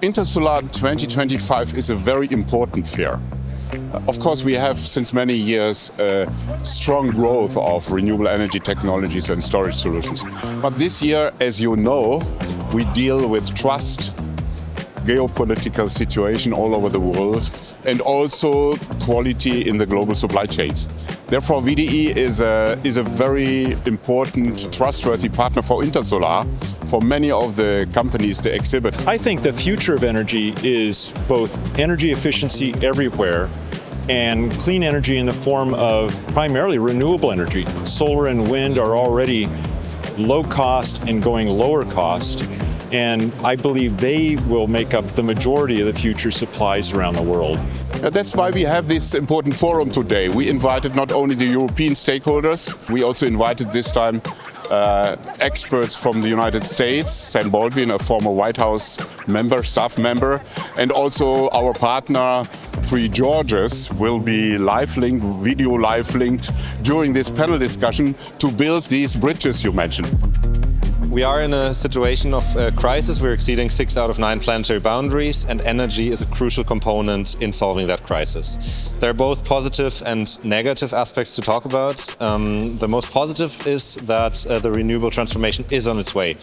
Intersolar 2025 is a very important fair. Of course, we have since many years strong growth of renewable energy technologies and storage solutions. But this year, as you know, we deal with trust, geopolitical situation all over the world, and also quality in the global supply chains. Therefore, VDE is a very important, trustworthy partner for Intersolar, for many of the companies they exhibit. I think the future of energy is both energy efficiency everywhere and clean energy in the form of primarily renewable energy. Solar and wind are already low cost and going lower cost, and I believe they will make up the majority of the future supplies around the world. That's why we have this important forum today. We invited not only the European stakeholders, we also invited this time experts from the United States, Sam Baldwin, a former White House member, staff member, and also our partner, Three Georges, will be live-linked, video live-linked during this panel discussion to build these bridges you mentioned. We are in a situation of crisis. We're exceeding 6 out of 9 planetary boundaries, and energy is a crucial component in solving that crisis. There are both positive and negative aspects to talk about. The most positive is that the renewable transformation is on its way.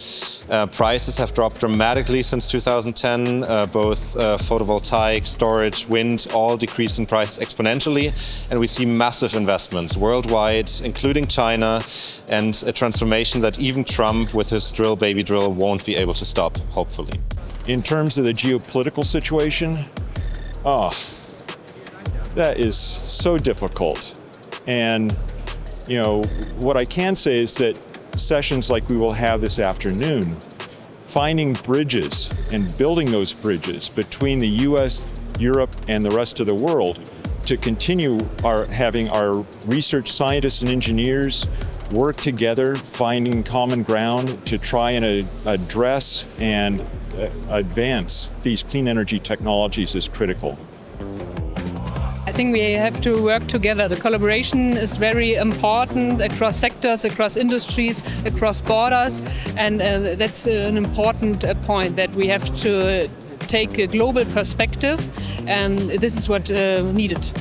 Prices have dropped dramatically since 2010. Both photovoltaic, storage, wind all decreased in price exponentially, and we see massive investments worldwide, including China, and a transformation that even Trump, with his drill baby drill, won't be able to stop, hopefully. In terms of the geopolitical situation, that is so difficult. And what I can say is that sessions like we will have this afternoon, finding bridges and building those bridges between the US, Europe, and the rest of the world to continue having our research scientists and engineers work together, finding common ground to try and address and advance these clean energy technologies is critical. I think we have to work together. The collaboration is very important across sectors, across industries, across borders, and that's an important point, that we have to take a global perspective, and this is what needed.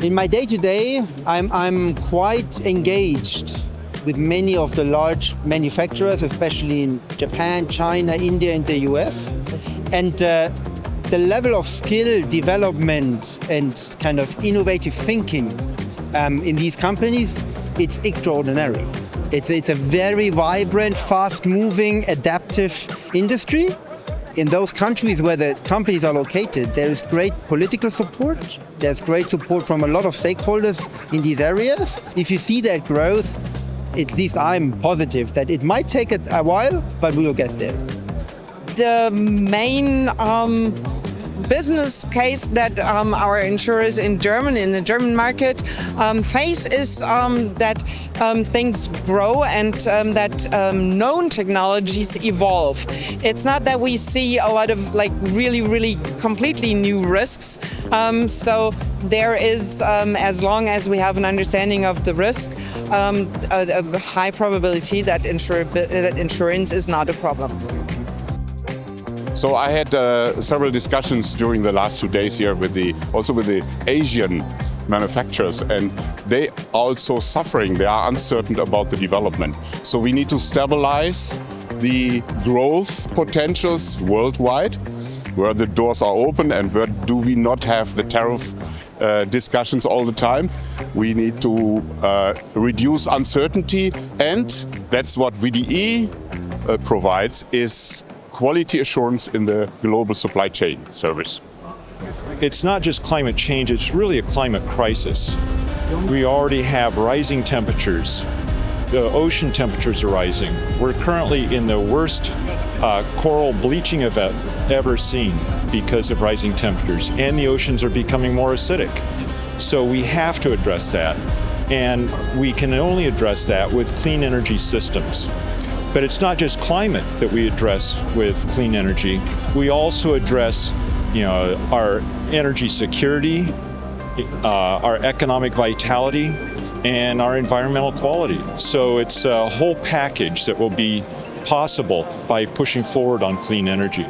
In my day-to-day, I'm quite engaged with many of the large manufacturers, especially in Japan, China, India, and the US. And the level of skill development and kind of innovative thinking in these companies, it's extraordinary. It's a very vibrant, fast-moving, adaptive industry. In those countries where the companies are located, there is great political support. There's great support from a lot of stakeholders in these areas. If you see that growth, at least I'm positive that it might take a while, but we will get there. The main business case that our insurers in the German market face is that things grow and that known technologies evolve. It's not that we see a lot of really completely new risks. So there is, as long as we have an understanding of the risk, a high probability that insurance is not a problem. So I had several discussions during the last 2 days here also with the Asian manufacturers, and they are also suffering. They are uncertain about the development. So we need to stabilize the growth potentials worldwide, where the doors are open and where do we not have the tariff discussions all the time. We need to reduce uncertainty, and that's what VDE provides, is quality assurance in the global supply chain service. It's not just climate change, it's really a climate crisis. We already have rising temperatures. The ocean temperatures are rising. We're currently in the worst coral bleaching event ever seen because of rising temperatures, and the oceans are becoming more acidic. So we have to address that, and we can only address that with clean energy systems. But it's not just climate that we address with clean energy. We also address, our energy security, our economic vitality, and our environmental quality. So it's a whole package that will be possible by pushing forward on clean energy.